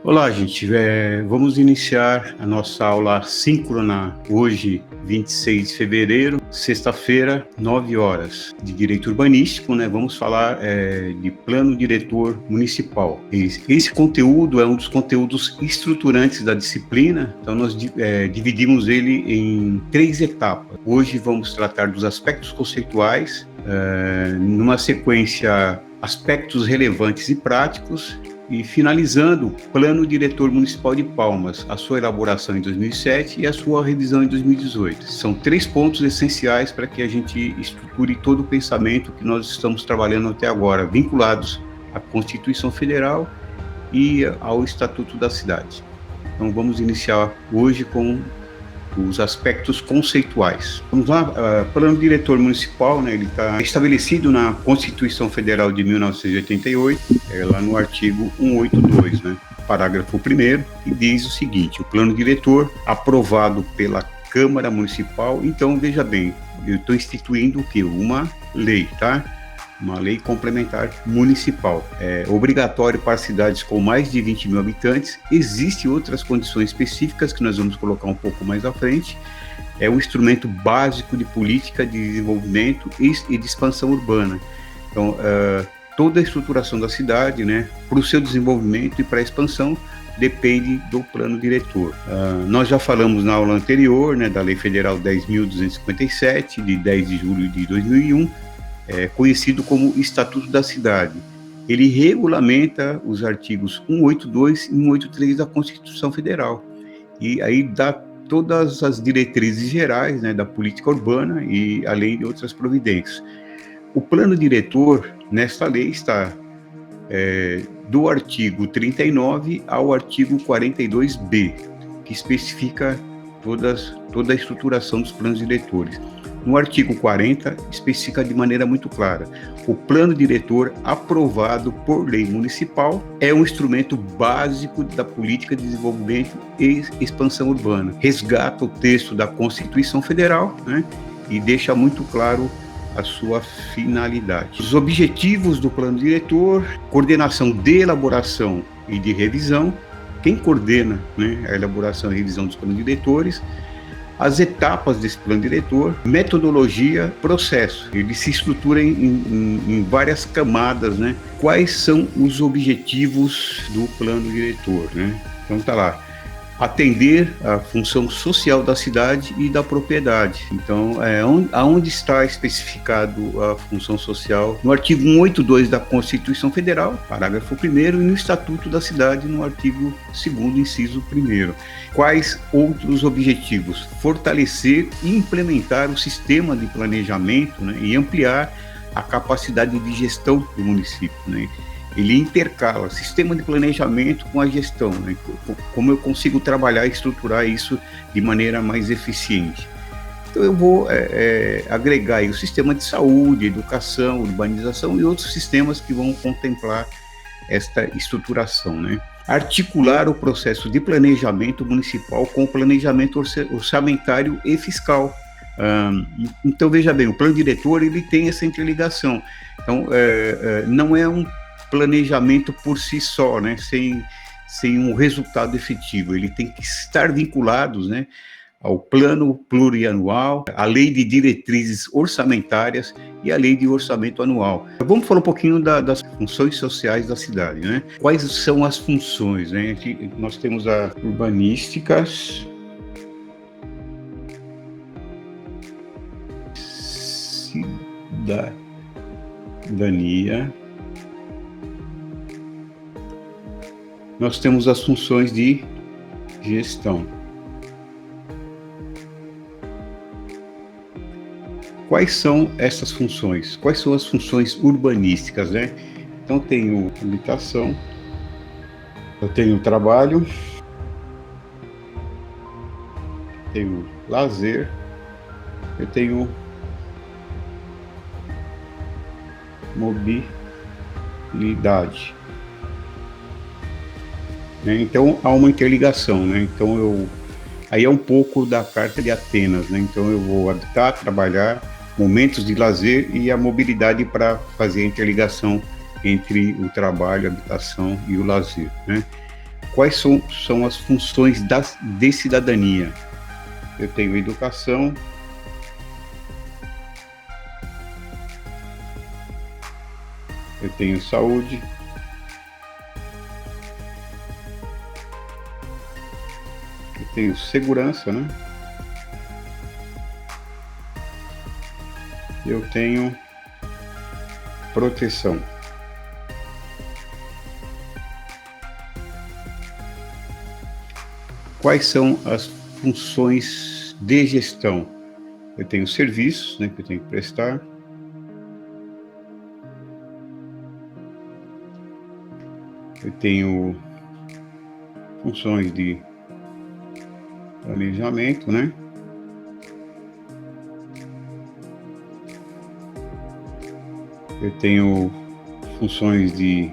Olá, gente. Vamos iniciar a nossa aula síncrona hoje, 26 de fevereiro, sexta-feira, 9 horas, de Direito Urbanístico, né? Vamos falar de Plano Diretor Municipal. Esse conteúdo é um dos conteúdos estruturantes da disciplina, então nós dividimos ele em 3 etapas. Hoje vamos tratar dos aspectos conceituais, numa sequência, aspectos relevantes e práticos, e finalizando o Plano Diretor Municipal de Palmas, a sua elaboração em 2007 e a sua revisão em 2018. São 3 pontos essenciais para que a gente estruture todo o pensamento que nós estamos trabalhando até agora, vinculados à Constituição Federal e ao Estatuto da Cidade. Então vamos iniciar hoje com os aspectos conceituais. Vamos lá, Plano Diretor Municipal, né, ele está estabelecido na Constituição Federal de 1988, lá no artigo 182, né, parágrafo 1º, e diz o seguinte: o Plano Diretor, aprovado pela Câmara Municipal. Então, veja bem, eu estou instituindo o quê? Uma lei, tá? Uma lei complementar municipal. É obrigatório para cidades com mais de 20 mil habitantes. Existem outras condições específicas que nós vamos colocar um pouco mais à frente. É um instrumento básico de política de desenvolvimento e de expansão urbana. Então, toda a estruturação da cidade, né, para o seu desenvolvimento e para a expansão, depende do plano diretor. Nós já falamos na aula anterior, né, da Lei Federal 10.257, de 10 de julho de 2001, conhecido como Estatuto da Cidade. Ele regulamenta os artigos 182 e 183 da Constituição Federal. E aí dá todas as diretrizes gerais, né, da política urbana, e além de outras providências. O plano diretor, nesta lei, está do artigo 39 ao artigo 42b, que especifica toda a estruturação dos planos diretores. No artigo 40, especifica de maneira muito clara: o plano diretor aprovado por lei municipal é um instrumento básico da política de desenvolvimento e expansão urbana. Resgata o texto da Constituição Federal, né, e deixa muito claro a sua finalidade. Os objetivos do plano diretor: coordenação de elaboração e de revisão. Quem coordena, né, a elaboração e revisão dos planos diretores, as etapas desse plano diretor, metodologia, processo. Ele se estrutura em várias camadas, né? Quais são os objetivos do plano diretor, né? Então tá lá: atender a função social da cidade e da propriedade. Então, aonde está especificado a função social? No artigo 182 da Constituição Federal, parágrafo 1º, e no Estatuto da Cidade, no artigo 2º, inciso 1º. Quais outros objetivos? Fortalecer e implementar o sistema de planejamento, né, e ampliar a capacidade de gestão do município, né? Ele intercala sistema de planejamento com a gestão, né? Como eu consigo trabalhar e estruturar isso de maneira mais eficiente. Então eu vou agregar aí o sistema de saúde, educação, urbanização e outros sistemas que vão contemplar esta estruturação, né? Articular o processo de planejamento municipal com o planejamento orçamentário e fiscal. Então veja bem, o plano diretor, ele tem essa interligação. Então não é um planejamento por si só, né, sem um resultado efetivo. Ele tem que estar vinculados, né, ao plano plurianual, à lei de diretrizes orçamentárias e à lei de orçamento anual. Vamos falar um pouquinho das funções sociais da cidade, né? Quais são as funções, né? Aqui nós temos a urbanísticas, cidadania. Nós temos as funções de gestão. Quais são essas funções? Quais são as funções urbanísticas, né? Então, tenho habitação, eu tenho trabalho, tenho lazer, eu tenho mobilidade. Então, há uma interligação, né? Então, aí é um pouco da Carta de Atenas, né? Então, eu vou habitar, trabalhar, momentos de lazer e a mobilidade para fazer a interligação entre o trabalho, a habitação e o lazer, né? quais são as funções de cidadania? Eu tenho educação, eu tenho saúde, eu tenho segurança, né? Eu tenho proteção. Quais são as funções de gestão? Eu tenho serviços, né, que eu tenho que prestar. Eu tenho funções de planejamento, né? Eu tenho funções de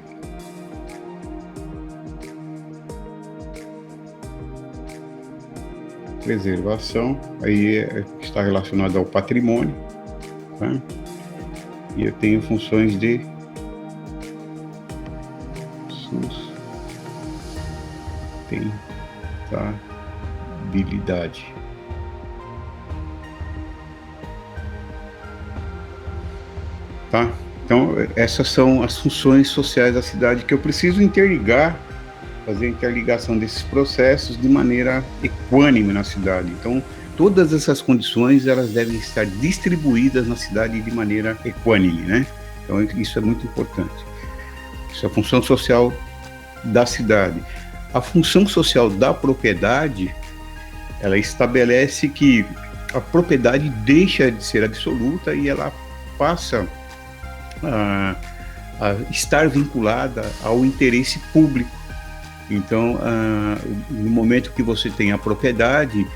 preservação, aí está relacionado ao patrimônio, tá? E eu tenho funções de sustentabilidade. Tá? Então, essas são as funções sociais da cidade que eu preciso interligar, fazer a interligação desses processos de maneira equânime na cidade. Então, todas essas condições, elas devem estar distribuídas na cidade de maneira equânime, né? Então, isso é muito importante. Isso é a função social da cidade. A função social da propriedade, ela estabelece que a propriedade deixa de ser absoluta e ela passa a estar vinculada ao interesse público. Então, no momento que você tem a propriedade,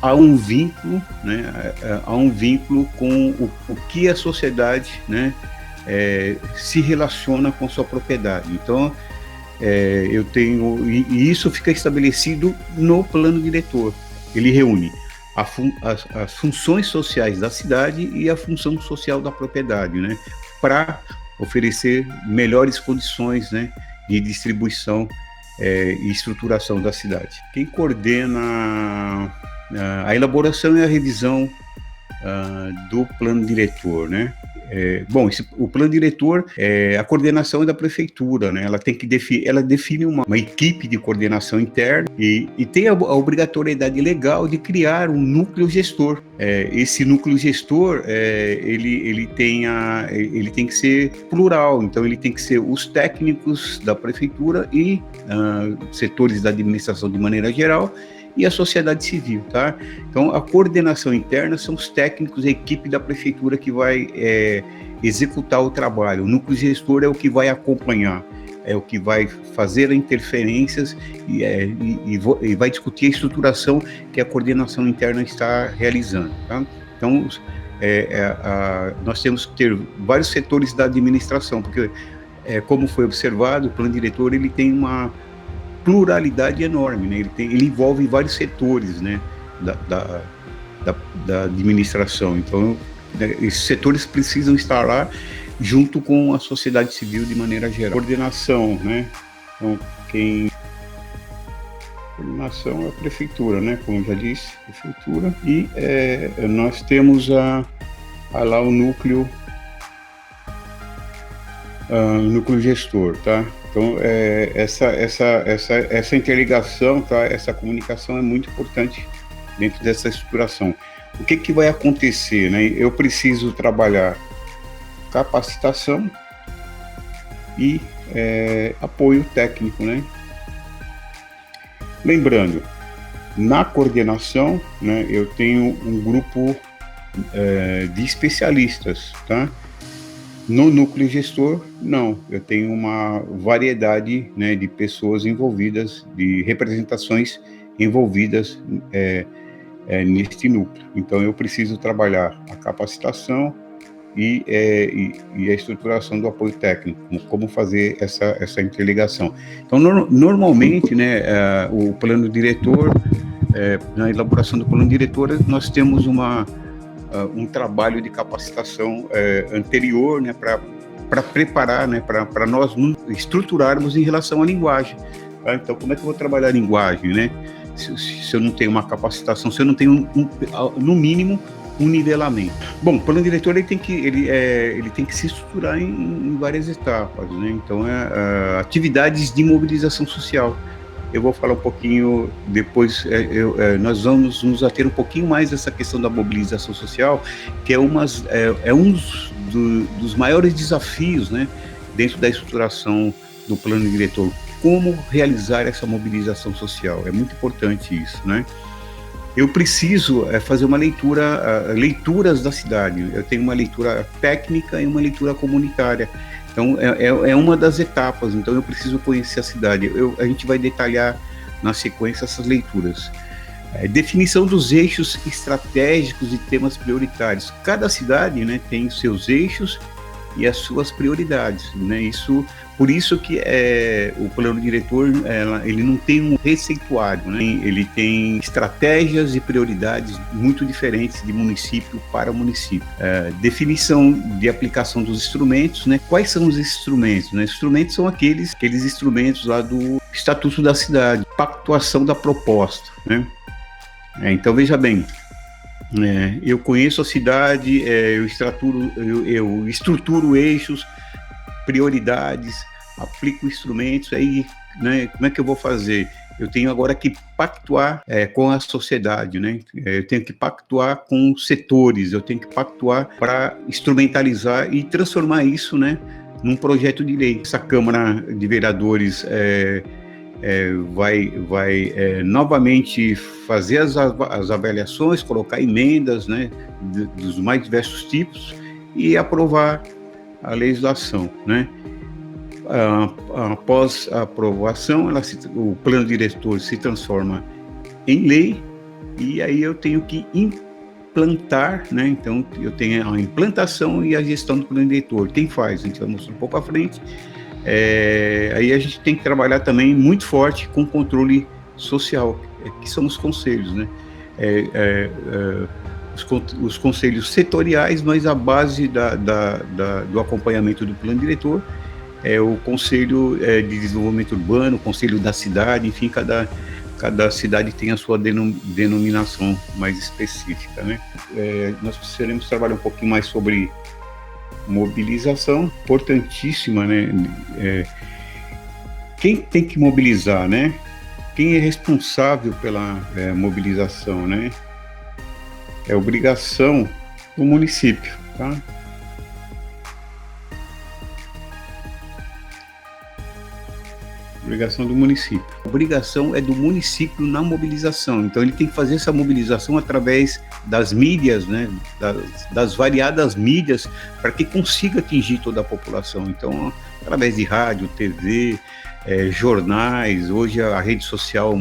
há um vínculo, né? Há um vínculo com o que a sociedade, né, se relaciona com sua propriedade. Então, eu tenho, e isso fica estabelecido no plano diretor. Ele reúne as funções sociais da cidade e a função social da propriedade, né, para oferecer melhores condições, né, de distribuição e estruturação da cidade. Quem coordena a elaboração e a revisão do plano diretor, né? Bom, o plano diretor, a coordenação é da prefeitura, né? Ela tem que ela define uma equipe de coordenação interna e tem a obrigatoriedade legal de criar um núcleo gestor. Esse núcleo gestor, ele tem que ser plural, então ele tem que ser os técnicos da prefeitura e setores da administração de maneira geral, e a sociedade civil, tá? Então, a coordenação interna são os técnicos, a equipe da prefeitura que vai executar o trabalho. O núcleo gestor é o que vai acompanhar, é o que vai fazer interferências e vai discutir a estruturação que a coordenação interna está realizando, tá? Então, nós temos que ter vários setores da administração, porque, como foi observado, o plano diretor ele tem uma pluralidade enorme, né? Ele envolve vários setores, né, da administração. Então, esses setores precisam estar lá junto com a sociedade civil de maneira geral. Coordenação, né? Então, coordenação é a prefeitura, né? Como eu já disse, prefeitura. E nós temos lá o núcleo gestor, tá? Então, essa interligação, tá? Essa comunicação é muito importante dentro dessa estruturação. O que vai acontecer, né? Eu preciso trabalhar capacitação e apoio técnico, né? Lembrando, na coordenação, né, eu tenho um grupo de especialistas, tá? No núcleo gestor, não. Eu tenho uma variedade, né, de pessoas envolvidas, de representações envolvidas neste núcleo. Então, eu preciso trabalhar a capacitação e a estruturação do apoio técnico, como fazer essa interligação. Então, normalmente, né, o plano diretor, na elaboração do plano diretor, nós temos um trabalho de capacitação anterior, né, para preparar, né, para nós estruturarmos em relação à linguagem. Tá? Então, como é que eu vou trabalhar a linguagem, né? Se eu não tenho uma capacitação, se eu não tenho, no mínimo, um nivelamento. Bom, o plano diretor ele tem que se estruturar em várias etapas, né? Então, atividades de mobilização social. Eu vou falar um pouquinho depois, nós vamos nos ater um pouquinho mais dessa questão da mobilização social, que é um dos maiores desafios, né, dentro da estruturação do plano diretor. Como realizar essa mobilização social? É muito importante isso, né? Eu preciso fazer uma leituras da cidade. Eu tenho uma leitura técnica e uma leitura comunitária. Então, é uma das etapas. Então, eu preciso conhecer a cidade. A gente vai detalhar na sequência essas leituras. Definição dos eixos estratégicos e temas prioritários. Cada cidade, né, tem os seus eixos e as suas prioridades, né? Por isso que o plano diretor ele não tem um receituário, né? Ele tem estratégias e prioridades muito diferentes de município para município. Definição de aplicação dos instrumentos, né? Quais são os instrumentos, né? Instrumentos são aqueles instrumentos lá do Estatuto da Cidade, pactuação da proposta, né? Então veja bem, eu conheço a cidade, eu estruturo eixos, prioridades, aplico instrumentos, aí, né, como é que eu vou fazer? Eu tenho agora que pactuar com a sociedade, né? Eu tenho que pactuar com setores, eu tenho que pactuar para instrumentalizar e transformar isso, né, num projeto de lei. Essa Câmara de Vereadores vai novamente fazer as avaliações, colocar emendas, né, dos mais diversos tipos e aprovar a legislação, né? Após a aprovação, o plano diretor se transforma em lei e aí eu tenho que implantar, né? Então, eu tenho a implantação e a gestão do plano diretor. Quem faz? A gente vai mostrar um pouco à frente. Aí a gente tem que trabalhar também muito forte com controle social, que são os conselhos, né? Os conselhos setoriais, mas a base do acompanhamento do plano diretor é o Conselho de Desenvolvimento Urbano, o Conselho da Cidade, enfim, cada cidade tem a sua denominação mais específica, né? Nós precisaremos trabalhar um pouquinho mais sobre mobilização, importantíssima, né? Quem tem que mobilizar, né? Quem é responsável pela mobilização, né? É obrigação do município, tá? Obrigação do município. A obrigação é do município na mobilização. Então, ele tem que fazer essa mobilização através das mídias, né? Das variadas mídias, para que consiga atingir toda a população. Então, através de rádio, TV, jornais, hoje a rede social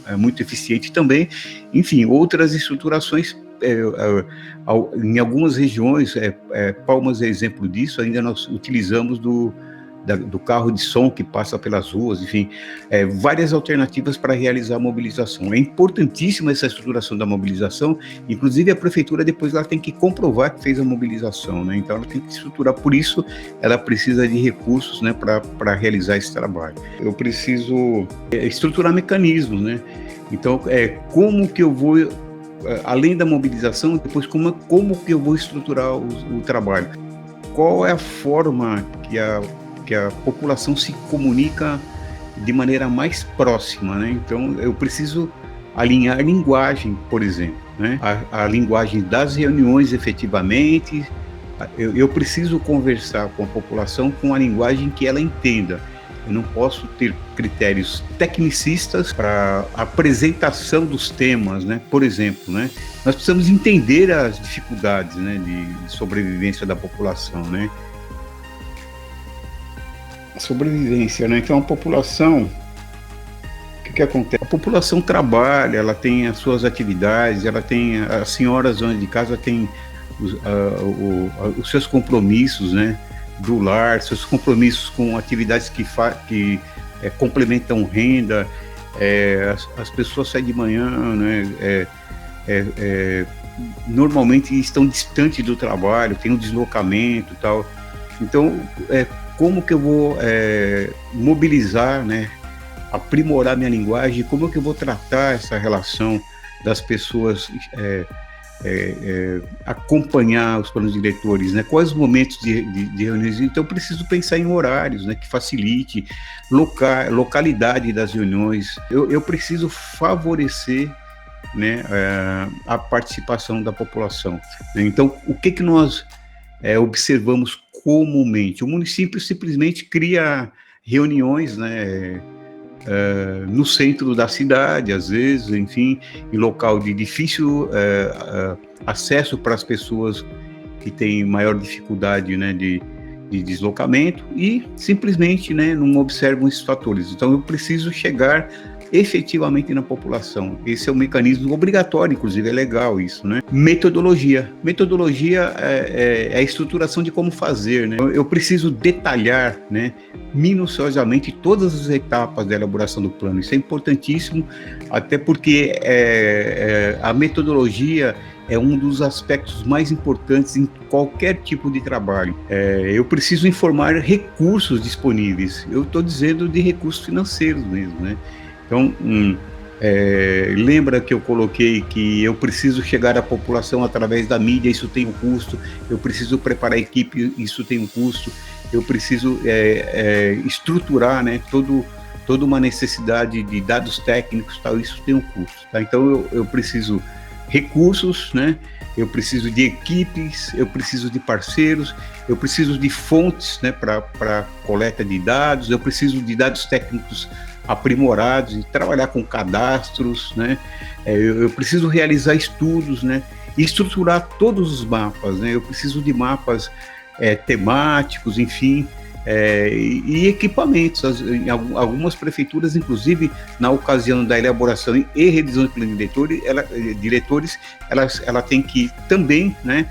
é muito eficiente também, enfim, outras estruturações. Em algumas regiões, Palmas é exemplo disso, ainda nós utilizamos do carro de som que passa pelas ruas, enfim, várias alternativas para realizar a mobilização. É importantíssima essa estruturação da mobilização, inclusive a prefeitura depois ela tem que comprovar que fez a mobilização, né? Então ela tem que estruturar, por isso ela precisa de recursos, né, para realizar esse trabalho. Eu preciso estruturar mecanismos, né? Então, como que eu vou, além da mobilização, depois como que eu vou estruturar o trabalho? Qual é a forma que a população se comunica de maneira mais próxima, né? Então, eu preciso alinhar a linguagem, por exemplo, né? A linguagem das reuniões, efetivamente. Eu preciso conversar com a população com a linguagem que ela entenda. Eu não posso ter critérios tecnicistas para apresentação dos temas, né? Por exemplo, né? Nós precisamos entender as dificuldades, né, de sobrevivência da população, né? Sobrevivência, né? Então a população, o que acontece? A população trabalha, ela tem as suas atividades, ela tem, as senhoras donas de casa têm os seus compromissos, né, do lar, seus compromissos com atividades que complementam renda, as pessoas saem de manhã, né, normalmente estão distantes do trabalho, tem um deslocamento e tal. Então, como que eu vou mobilizar, né, aprimorar minha linguagem, como que eu vou tratar essa relação das pessoas, acompanhar os planos diretores, né? Quais os momentos de reuniões? Então, eu preciso pensar em horários, né, que facilite, localidade das reuniões. Eu preciso favorecer, né, a participação da população. Então, o que nós observamos comumente? O município simplesmente cria reuniões, né, no centro da cidade, às vezes, enfim, em local de difícil acesso para as pessoas que têm maior dificuldade, né, de deslocamento, e simplesmente, né, não observam esses fatores. Então, eu preciso chegar efetivamente na população. Esse é um mecanismo obrigatório, inclusive, é legal isso, né? Metodologia é a estruturação de como fazer, né? Eu preciso detalhar, né, minuciosamente todas as etapas da elaboração do plano. Isso é importantíssimo, até porque a metodologia é um dos aspectos mais importantes em qualquer tipo de trabalho. Eu preciso informar recursos disponíveis. Eu estou dizendo de recursos financeiros mesmo, né? Então, lembra que eu coloquei que eu preciso chegar à população através da mídia, isso tem um custo, eu preciso preparar a equipe, isso tem um custo, eu preciso estruturar, né, toda uma necessidade de dados técnicos, tal, isso tem um custo. Tá? Então, eu preciso recursos, né, eu preciso de equipes, eu preciso de parceiros, eu preciso de fontes, né, para coleta de dados, eu preciso de dados técnicos aprimorados e trabalhar com cadastros, né? Eu preciso realizar estudos, né? E estruturar todos os mapas, né? Eu preciso de mapas temáticos, enfim, e equipamentos. Em algumas prefeituras, inclusive, na ocasião da elaboração e revisão de plano diretores, ela tem que também, né,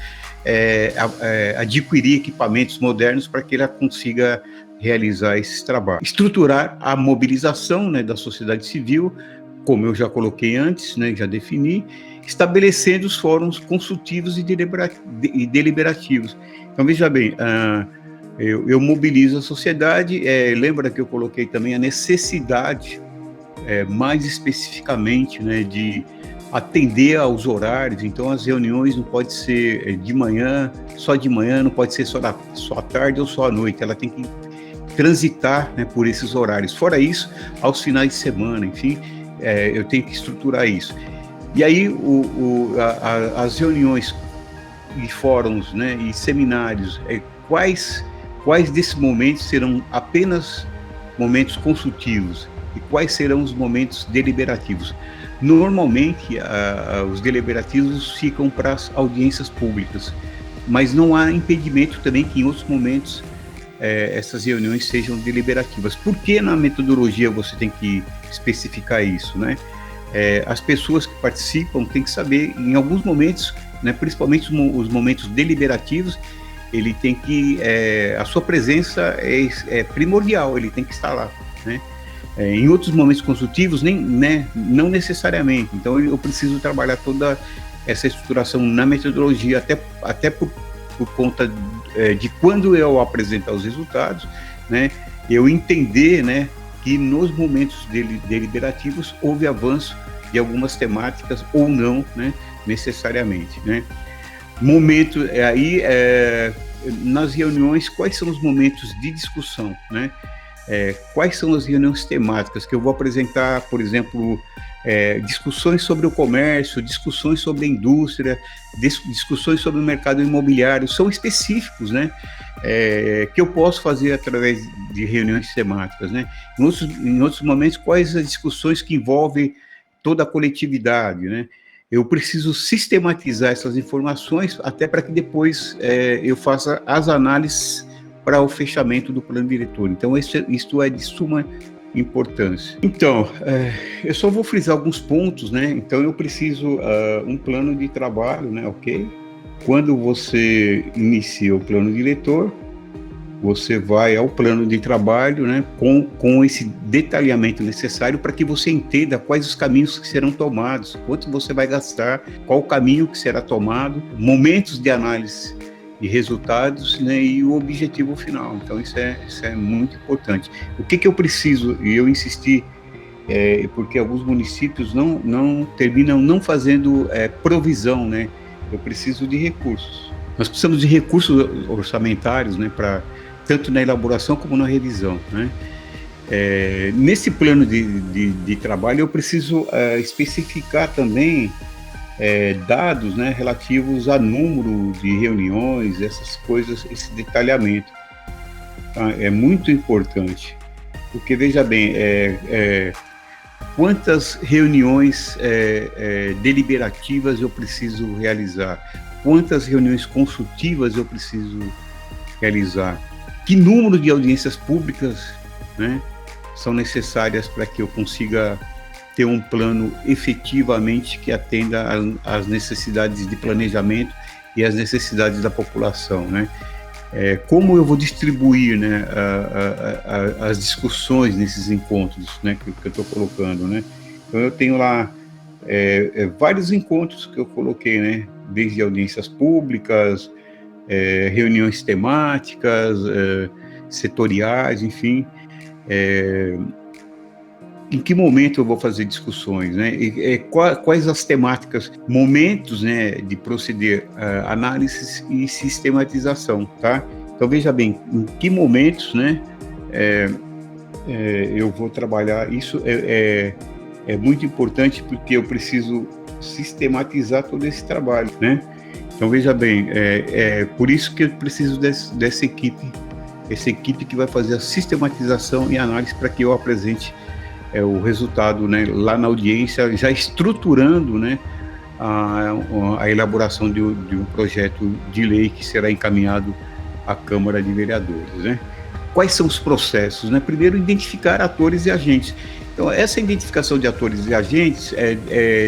adquirir equipamentos modernos para que ela consiga realizar esses trabalhos. Estruturar a mobilização, né, da sociedade civil, como eu já coloquei antes, né, já defini, estabelecendo os fóruns consultivos e deliberativos. Então, veja bem, eu mobilizo a sociedade, lembra que eu coloquei também a necessidade, mais especificamente, né, de atender aos horários. Então, as reuniões não pode ser de manhã, não pode ser só à tarde ou só à noite, ela tem que transitar, né, por esses horários. Fora isso, aos finais de semana, enfim, eu tenho que estruturar isso. E aí, as reuniões e fóruns, né, e seminários, quais desses momentos serão apenas momentos consultivos e quais serão os momentos deliberativos? Normalmente, os deliberativos ficam para as audiências públicas, mas não há impedimento também que em outros momentos essas reuniões sejam deliberativas. Por que na metodologia você tem que especificar isso, né? As pessoas que participam têm que saber, em alguns momentos, né, principalmente os momentos deliberativos, ele tem que, a sua presença é primordial, ele tem que estar lá, né? Em outros momentos consultivos, não necessariamente. Então, eu preciso trabalhar toda essa estruturação na metodologia, até por conta de quando eu apresentar os resultados, né, eu entender, né, que nos momentos deliberativos houve avanço de algumas temáticas ou não, né, necessariamente, né. Nas reuniões, quais são os momentos de discussão, né? Quais são as reuniões temáticas que eu vou apresentar, por exemplo, discussões sobre o comércio, discussões sobre a indústria, discussões sobre o mercado imobiliário, são específicos, né, que eu posso fazer através de reuniões temáticas, né? Em outros momentos, quais as discussões que envolvem toda a coletividade, né? Eu preciso sistematizar essas informações até para que depois eu faça as análises para o fechamento do plano diretor. Então, isto é de suma importância. Então, eu só vou frisar alguns pontos, né? Então, eu preciso um plano de trabalho, né? Ok? Quando você inicia o plano diretor, você vai ao plano de trabalho, né, com esse detalhamento necessário para que você entenda quais os caminhos que serão tomados, quanto você vai gastar, qual o caminho que será tomado, momentos de análise de resultados, né, e o objetivo final. Então isso é muito importante. O que eu preciso, e eu insisti, porque alguns municípios não terminam não fazendo provisão, né? Eu preciso de recursos. Nós precisamos de recursos orçamentários, né, tanto na elaboração como na revisão, né? Nesse plano de trabalho, eu preciso especificar também dados, né, relativos a número de reuniões, essas coisas, esse detalhamento. Tá? É muito importante, porque, veja bem, quantas reuniões deliberativas eu preciso realizar, quantas reuniões consultivas eu preciso realizar, que número de audiências públicas, né, são necessárias para que eu consiga ter um plano efetivamente que atenda às necessidades de planejamento e às necessidades da população, né? Como eu vou distribuir, né, as discussões nesses encontros, né, que eu estou colocando, né? Então eu tenho lá vários encontros que eu coloquei, né? Desde audiências públicas, reuniões temáticas, setoriais, enfim. Em que momento eu vou fazer discussões, né? Quais as temáticas, momentos, né, de proceder análise e sistematização, tá? Então veja bem, em que momentos, né, eu vou trabalhar isso. É muito importante porque eu preciso sistematizar todo esse trabalho, né? Então veja bem, por isso que eu preciso dessa equipe, essa equipe que vai fazer a sistematização e análise para que eu apresente o resultado, né, lá na audiência, já estruturando, né, a elaboração de um projeto de lei que será encaminhado à Câmara de Vereadores, né? Quais são os processos, né? Primeiro, identificar atores e agentes. Então, essa identificação de atores e agentes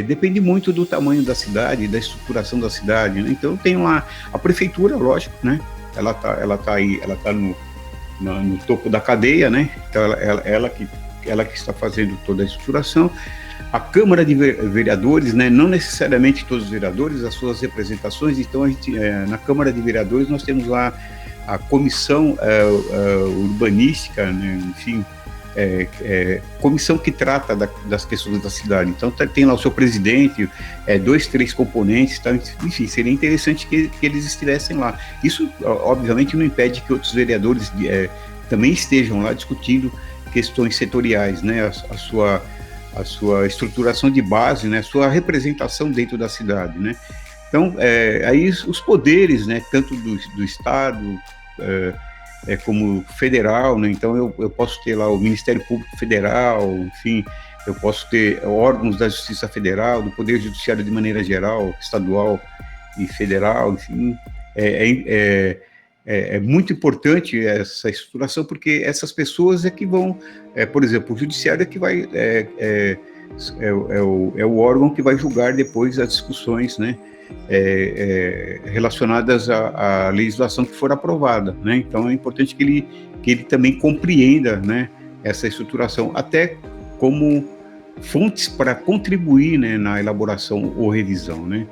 depende muito do tamanho da cidade, da estruturação da cidade, né? Então, tem lá a prefeitura, lógico, né? Ela tá aí, ela tá no topo da cadeia, né? Então, ela que está fazendo toda a estruturação. A Câmara de Vereadores, né, não necessariamente todos os vereadores, as suas representações. Então, na Câmara de Vereadores, nós temos lá a comissão urbanística, né, enfim, comissão que trata das questões da cidade. Então, tem lá o seu presidente, 2, 3 componentes, tá? Enfim, seria interessante que eles estivessem lá. Isso, obviamente, não impede que outros vereadores também estejam lá discutindo questões setoriais, né, a sua estruturação de base, né, a sua representação dentro da cidade, né. Então, aí os poderes, né, tanto do Estado como federal, né, então eu posso ter lá o Ministério Público Federal, enfim, eu posso ter órgãos da Justiça Federal, do Poder Judiciário de maneira geral, estadual e federal, enfim, é muito importante essa estruturação, porque essas pessoas que vão, por exemplo, o judiciário que vai, o órgão que vai julgar depois as discussões, né, relacionadas à legislação que for aprovada, né? Então é importante que ele também compreenda, né, essa estruturação, até como fontes para contribuir, né, na elaboração ou revisão, né?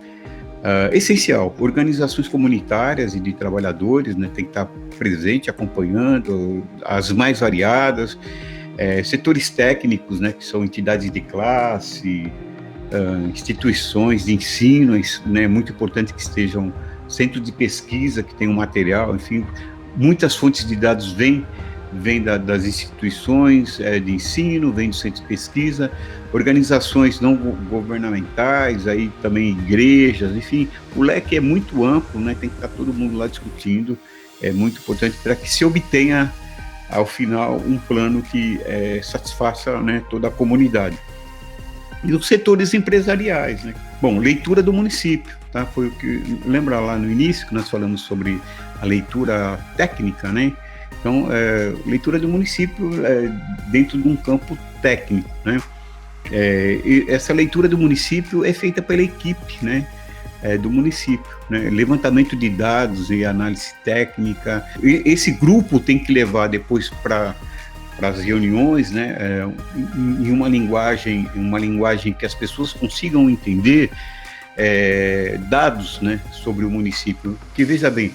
Essencial, organizações comunitárias e de trabalhadores, né, tem que estar presente, acompanhando as mais variadas, setores técnicos, né, que são entidades de classe, instituições de ensino, né, muito importante que estejam, centros de pesquisa que tenham material, enfim, muitas fontes de dados vêm das instituições de ensino, vem do centro de pesquisa, organizações não governamentais, aí também igrejas, enfim, o leque é muito amplo, né? Tem que estar todo mundo lá discutindo, é muito importante para que se obtenha, ao final, um plano que satisfaça, né, toda a comunidade. E os setores empresariais, né? Bom, leitura do município, tá? Foi o que, lembra lá no início que nós falamos sobre a leitura técnica, né? Então, leitura do município dentro de um campo técnico, né? E essa leitura do município é feita pela equipe, né, do município, né? Levantamento de dados e análise técnica. E esse grupo tem que levar depois para as reuniões, né, em uma linguagem que as pessoas consigam entender, dados, né, sobre o município. Porque, veja bem,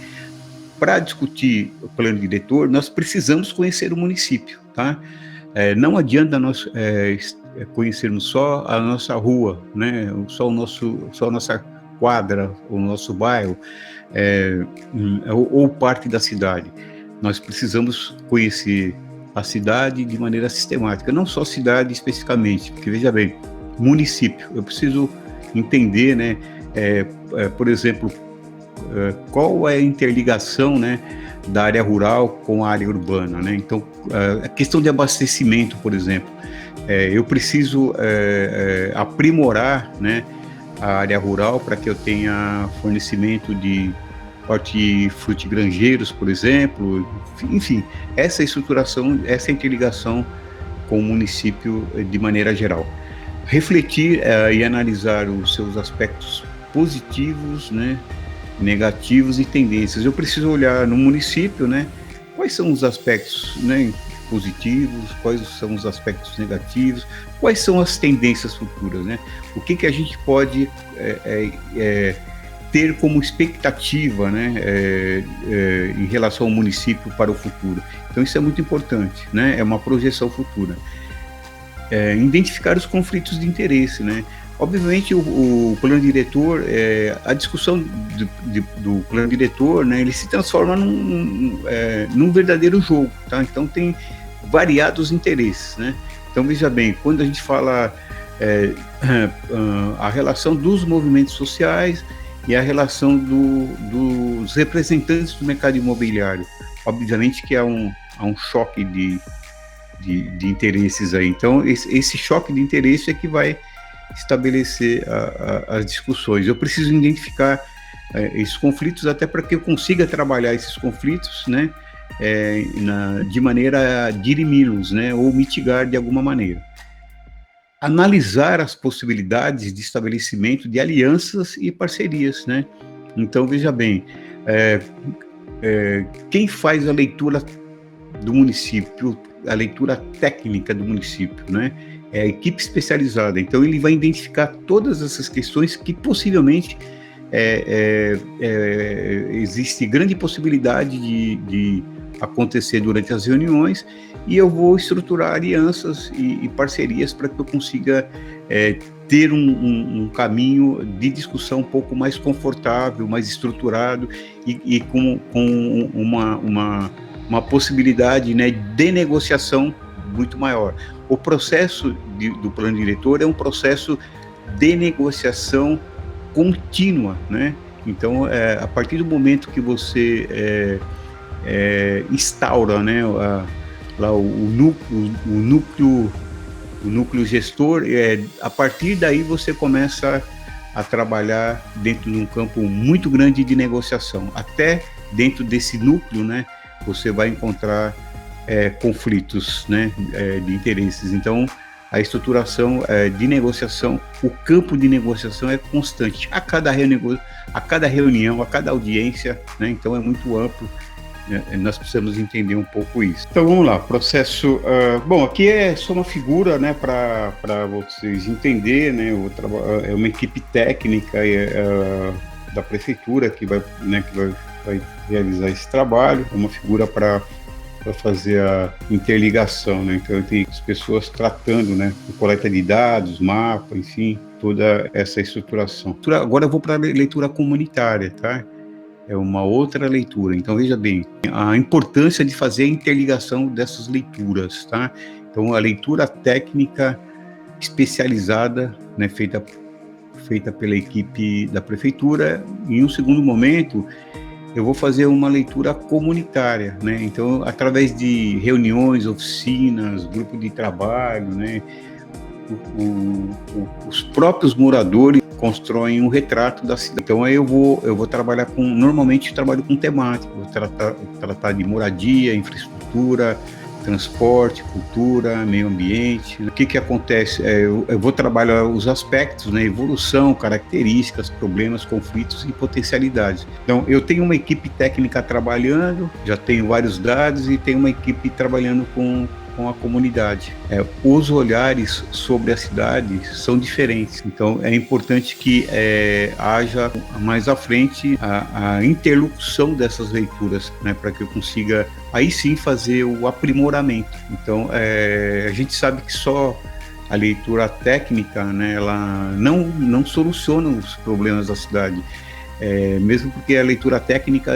para discutir o plano diretor, nós precisamos conhecer o município, tá? Não adianta nós conhecermos só a nossa rua, né? Só a nossa quadra, o nosso bairro, ou parte da cidade. Nós precisamos conhecer a cidade de maneira sistemática, não só cidade especificamente, porque veja bem, município, eu preciso entender, né? Por exemplo, qual é a interligação, né, da área rural com a área urbana, né? Então, a questão de abastecimento, por exemplo, eu preciso aprimorar, né, a área rural para que eu tenha fornecimento de hortifrutigranjeiros, por exemplo, enfim, essa estruturação, essa interligação com o município de maneira geral. Refletir e analisar os seus aspectos positivos, né, negativos e tendências. Eu preciso olhar no município, né, quais são os aspectos, né, positivos, quais são os aspectos negativos, quais são as tendências futuras, né? O que a gente pode ter como expectativa, né, em relação ao município para o futuro. Então isso é muito importante, né? É uma projeção futura. Identificar os conflitos de interesse, né? Obviamente o plano diretor, a discussão do plano diretor, né, ele se transforma num verdadeiro jogo, tá? Então tem variados interesses, né? Então veja bem, quando a gente fala a relação dos movimentos sociais e a relação dos representantes do mercado imobiliário, obviamente que há um choque de interesses aí. Então esse choque de interesse é que vai estabelecer as discussões. Eu preciso identificar esses conflitos até para que eu consiga trabalhar esses conflitos, né, de maneira a dirimi-los, né, ou mitigar de alguma maneira. Analisar as possibilidades de estabelecimento de alianças e parcerias, né? Então, veja bem, quem faz a leitura do município, a leitura técnica do município, né? É a equipe especializada. Então, ele vai identificar todas essas questões que possivelmente existe grande possibilidade de acontecer durante as reuniões, e eu vou estruturar alianças e parcerias para que eu consiga ter um caminho de discussão um pouco mais confortável, mais estruturado e com uma possibilidade, né, de negociação muito maior. O processo do plano diretor é um processo de negociação contínua, né? Então, a partir do momento que você instaura, né, lá o núcleo gestor, a partir daí você começa a trabalhar dentro de um campo muito grande de negociação. Até dentro desse núcleo, né, você vai encontrar conflitos, né, de interesses. Então, a estruturação de negociação, o campo de negociação é constante. A cada reunião, a cada audiência, né, então é muito amplo. Nós precisamos entender um pouco isso. Então vamos lá, processo. Bom, aqui é só uma figura, né, para vocês entenderem, né, é uma equipe técnica da prefeitura que vai realizar esse trabalho, é uma figura para fazer a interligação, né? Então tem as pessoas tratando, né, de coleta de dados, mapa, enfim, toda essa estruturação. Agora eu vou para a leitura comunitária, tá? É uma outra leitura. Então veja bem, a importância de fazer a interligação dessas leituras, tá? Então a leitura técnica especializada, né, feita pela equipe da prefeitura. Em um segundo momento, eu vou fazer uma leitura comunitária, né? Então, através de reuniões, oficinas, grupo de trabalho, né? Os próprios moradores constroem um retrato da cidade. Então, aí eu vou trabalhar normalmente trabalho com temática, vou tratar de moradia, infraestrutura, transporte, cultura, meio ambiente. O que acontece? Eu vou trabalhar os aspectos, né? Evolução, características, problemas, conflitos e potencialidades. Então, eu tenho uma equipe técnica trabalhando, já tenho vários dados e tenho uma equipe trabalhando com com a comunidade. Os olhares sobre a cidade são diferentes, então é importante que haja mais à frente a interlocução dessas leituras, né, para que eu consiga aí sim fazer o aprimoramento. Então a gente sabe que só a leitura técnica, né, ela não soluciona os problemas da cidade, mesmo porque a leitura técnica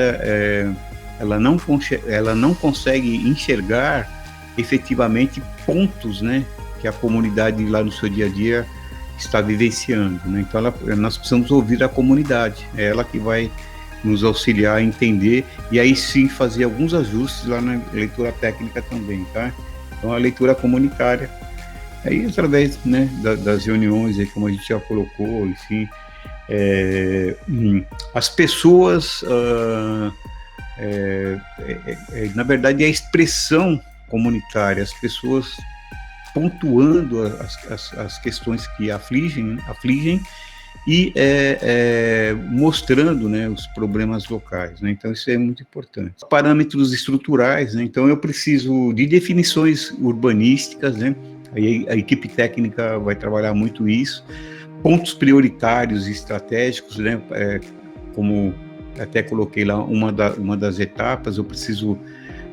ela não consegue enxergar efetivamente pontos, né, que a comunidade lá no seu dia a dia está vivenciando, né? Então nós precisamos ouvir a comunidade, é ela que vai nos auxiliar a entender e aí sim fazer alguns ajustes lá na leitura técnica também, tá? Então a leitura comunitária, aí através, né, das reuniões, aí, como a gente já colocou, enfim, as pessoas, na verdade, é a expressão comunitária, as pessoas pontuando as questões que afligem e mostrando, né, os problemas locais, né? Então isso é muito importante. Parâmetros estruturais, né? Então eu preciso de definições urbanísticas, né? Aí a equipe técnica vai trabalhar muito isso, pontos prioritários e estratégicos, né? Como até coloquei lá uma das etapas, eu preciso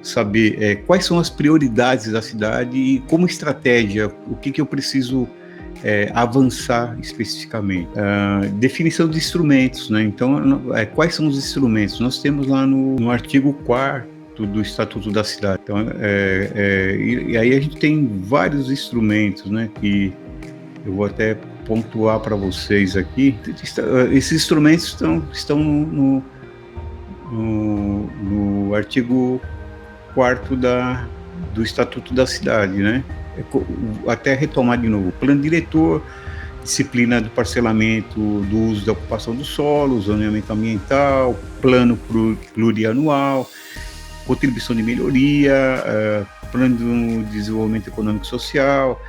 saber quais são as prioridades da cidade e como estratégia, o que eu preciso avançar especificamente. Definição de instrumentos, né? Então, quais são os instrumentos? Nós temos lá no artigo 4º do Estatuto da Cidade. Então, e aí a gente tem vários instrumentos, né, que eu vou até pontuar para vocês aqui. Esses instrumentos estão no artigo 4º do Estatuto da Cidade, né? Até retomar de novo: plano diretor, disciplina do parcelamento do uso da ocupação do solo, zoneamento ambiental, plano plurianual, contribuição de melhoria, plano de desenvolvimento econômico e social,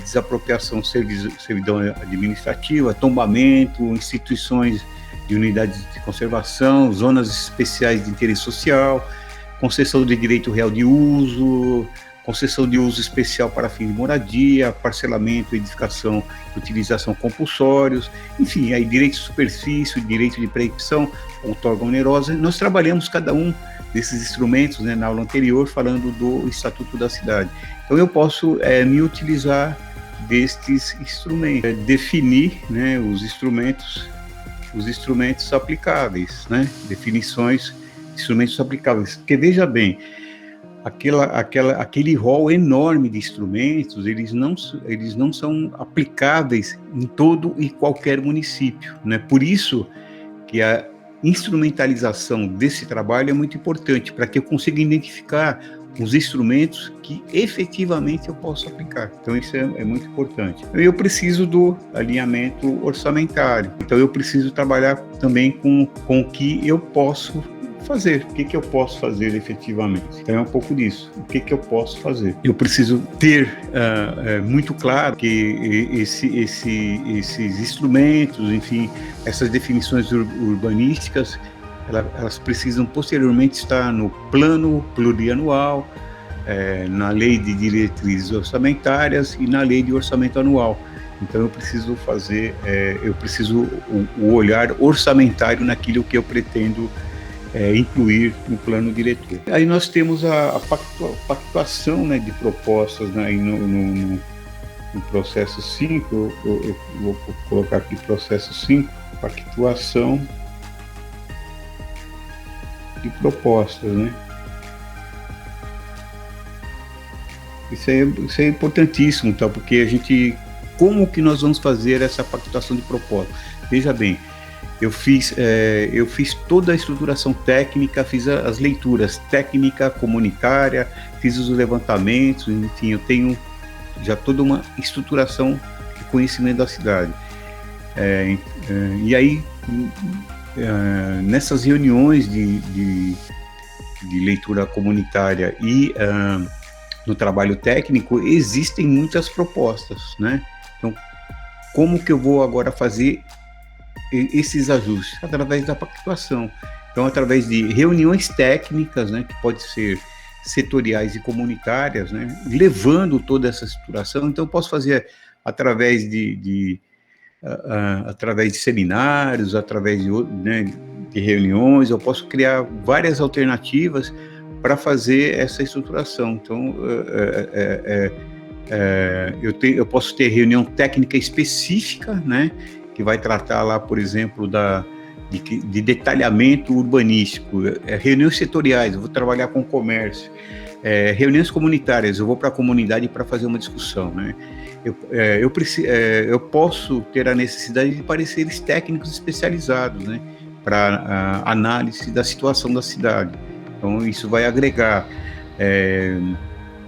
desapropriação, servidão administrativa, tombamento, instituições de unidades de conservação, zonas especiais de interesse social, concessão de direito real de uso, concessão de uso especial para fim de moradia, parcelamento, edificação e utilização compulsórios, enfim, aí direito de superfície, direito de preempção, outorga onerosa. Nós trabalhamos cada um desses instrumentos, né, na aula anterior, falando do Estatuto da Cidade. Então eu posso me utilizar destes instrumentos, definir, né, os instrumentos aplicáveis, né, definições, instrumentos aplicáveis, porque veja bem, aquele rol enorme de instrumentos, eles não são aplicáveis em todo e qualquer município, né? Por isso que a instrumentalização desse trabalho é muito importante, para que eu consiga identificar os instrumentos que efetivamente eu posso aplicar. Então isso é muito importante. Eu preciso do alinhamento orçamentário, então eu preciso trabalhar também com o que eu posso fazer, o que eu posso fazer efetivamente. Então é um pouco disso, o que eu posso fazer. Eu preciso ter muito claro que esses instrumentos, enfim, essas definições urbanísticas, elas precisam posteriormente estar no plano plurianual, na lei de diretrizes orçamentárias e na lei de orçamento anual. Então eu preciso o olhar orçamentário naquilo que eu pretendo incluir no plano diretor. Aí nós temos a pactuação, né, de propostas, né, no processo 5, eu vou colocar aqui processo 5, pactuação de propostas, né? Isso é importantíssimo, tá? Porque como que nós vamos fazer essa pactuação de propostas? Veja bem, eu fiz toda a estruturação técnica, fiz as leituras técnica, comunitária, fiz os levantamentos, enfim, eu tenho já toda uma estruturação de conhecimento da cidade. E aí, nessas reuniões de leitura comunitária e no trabalho técnico, existem muitas propostas, né? Então, como que eu vou agora fazer esses ajustes? Através da pactuação. Então, através de reuniões técnicas, né, que pode ser setoriais e comunitárias, né, levando toda essa estruturação. Então, eu posso fazer através através de seminários, através né, de reuniões, eu posso criar várias alternativas para fazer essa estruturação. Então, eu posso ter reunião técnica específica, né, que vai tratar lá, por exemplo, de detalhamento urbanístico, reuniões setoriais, eu vou trabalhar com comércio, reuniões comunitárias, eu vou para a comunidade para fazer uma discussão, né? Eu posso ter a necessidade de pareceres técnicos especializados, né, para análise da situação da cidade. Então, isso vai agregar.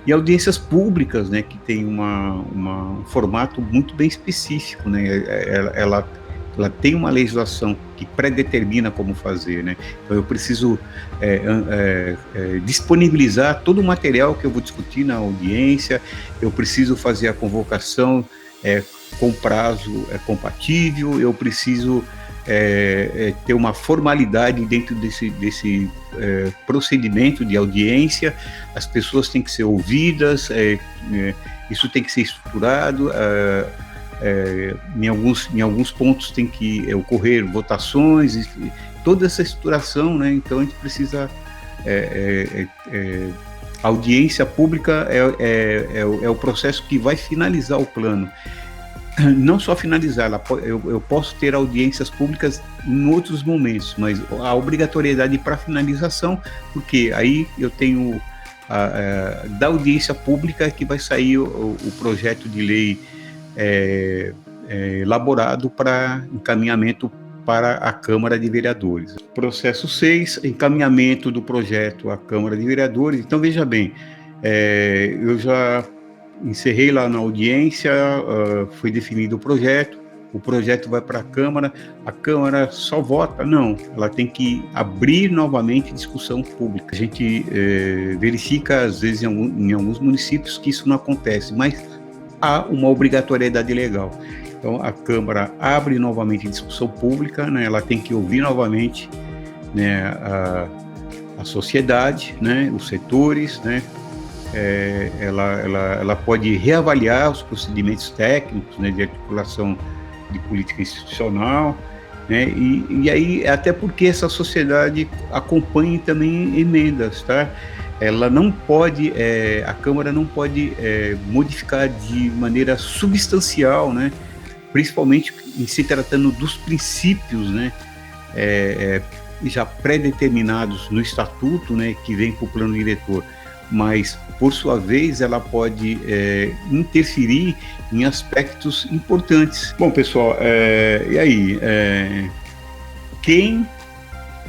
E audiências públicas, né, que tem um formato muito bem específico, né? Ela tem uma legislação que predetermina como fazer, né? Então eu preciso disponibilizar todo o material que eu vou discutir na audiência, eu preciso fazer a convocação com prazo compatível, eu preciso ter uma formalidade dentro desse procedimento de audiência, as pessoas têm que ser ouvidas, isso tem que ser estruturado, em alguns pontos tem que ocorrer votações, toda essa estruturação, né? Então a gente precisa a audiência pública é o processo que vai finalizar o plano. Não só finalizar, eu posso ter audiências públicas em outros momentos, mas a obrigatoriedade para finalização, porque aí eu tenho da audiência pública que vai sair o projeto de lei elaborado para encaminhamento para a Câmara de Vereadores. Processo 6, encaminhamento do projeto à Câmara de Vereadores. Então, veja bem, eu já encerrei lá na audiência, foi definido o projeto vai para a Câmara só vota? Não, ela tem que abrir novamente discussão pública. A gente verifica, às vezes, em alguns municípios que isso não acontece, mas há uma obrigatoriedade legal. Então, a Câmara abre novamente discussão pública, né? Ela tem que ouvir novamente, né, a sociedade, né, os setores, né? Ela pode reavaliar os procedimentos técnicos, né, de articulação de política institucional, né? E aí, até porque essa sociedade acompanha também emendas, tá? Ela não pode, a Câmara não pode modificar de maneira substancial, né? Principalmente em se tratando dos princípios, né? Já pré-determinados no estatuto, né? Que vem com o plano diretor, mas por sua vez ela pode interferir em aspectos importantes. Bom, pessoal, e aí? Quem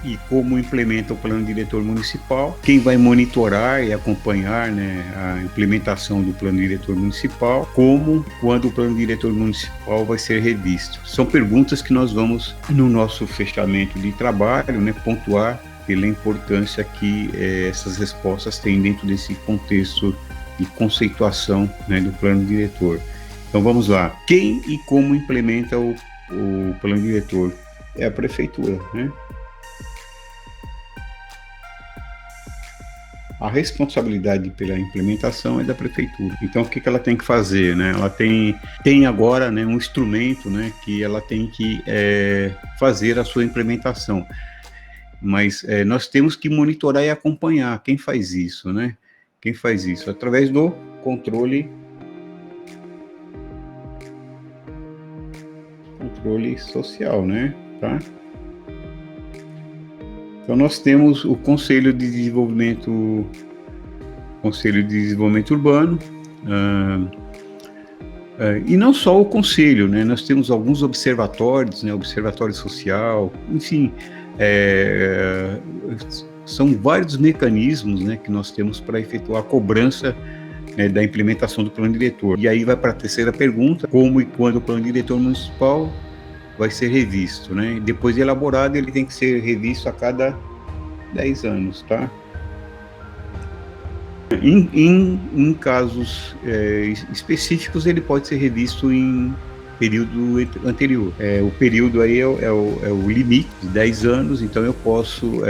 e como implementa o plano diretor municipal, quem vai monitorar e acompanhar, né, a implementação do plano diretor municipal, como, quando o plano diretor municipal vai ser revisto. São perguntas que nós vamos, no nosso fechamento de trabalho, né, pontuar pela importância que essas respostas têm dentro desse contexto de conceituação, né, do plano diretor. Então vamos lá. Quem e como implementa o plano diretor? É a prefeitura, né? A responsabilidade pela implementação é da prefeitura. Então, o que ela tem que fazer, né? Ela tem agora, né, um instrumento, né, que ela tem que fazer a sua implementação. Mas nós temos que monitorar e acompanhar. Quem faz isso, né? Quem faz isso? Através do controle social, né? Tá? Então nós temos o Conselho de Desenvolvimento Urbano, e não só o Conselho, né? Nós temos alguns observatórios, né? Observatório Social, enfim, são vários mecanismos, né, que nós temos para efetuar a cobrança, né, da implementação do plano diretor. E aí vai para a terceira pergunta: como e quando o plano diretor municipal vai ser revisto, né? Depois de elaborado, ele tem que ser revisto a cada 10 anos, tá? Em casos específicos, ele pode ser revisto em período anterior. O período aí é o limite de 10 anos, então eu posso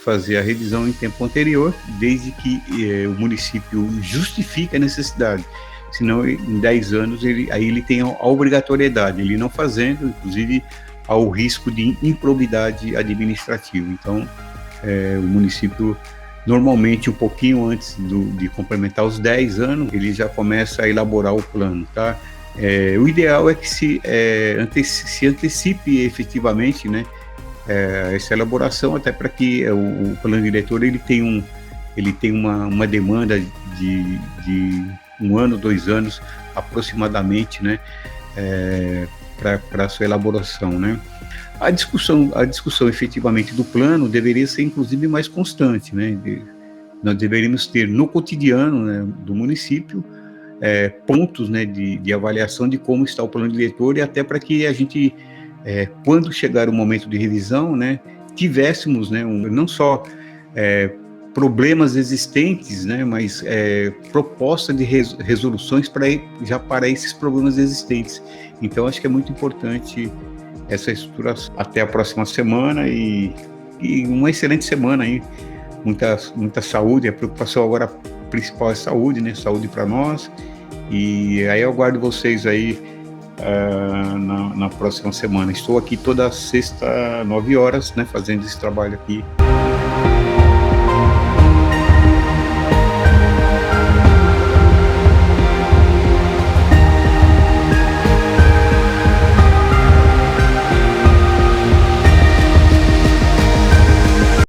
fazer a revisão em tempo anterior, desde que o município justifique a necessidade. Senão, em 10 anos, ele tem a obrigatoriedade. Ele não fazendo, inclusive, há o risco de improbidade administrativa. Então, o município, normalmente, um pouquinho antes de complementar os 10 anos, ele já começa a elaborar o plano, tá? O ideal é que se antecipe efetivamente, né, essa elaboração, até para que o plano diretor ele tem uma demanda de 1 ano, 2 anos aproximadamente, né, para a sua elaboração, né. A discussão efetivamente do plano deveria ser inclusive mais constante, né. Nós deveríamos ter no cotidiano, né, do município, pontos, né, de avaliação de como está o plano diretor, e até para que a gente, quando chegar o momento de revisão, né, tivéssemos, né, não só problemas existentes, né, mas proposta de resoluções para esses problemas existentes. Então, acho que é muito importante essa estruturação. Até a próxima semana e uma excelente semana aí. Muita saúde. A preocupação agora principal é saúde, né? Saúde para nós. E aí eu aguardo vocês aí na próxima semana. Estou aqui toda sexta, 9 horas, né? Fazendo esse trabalho aqui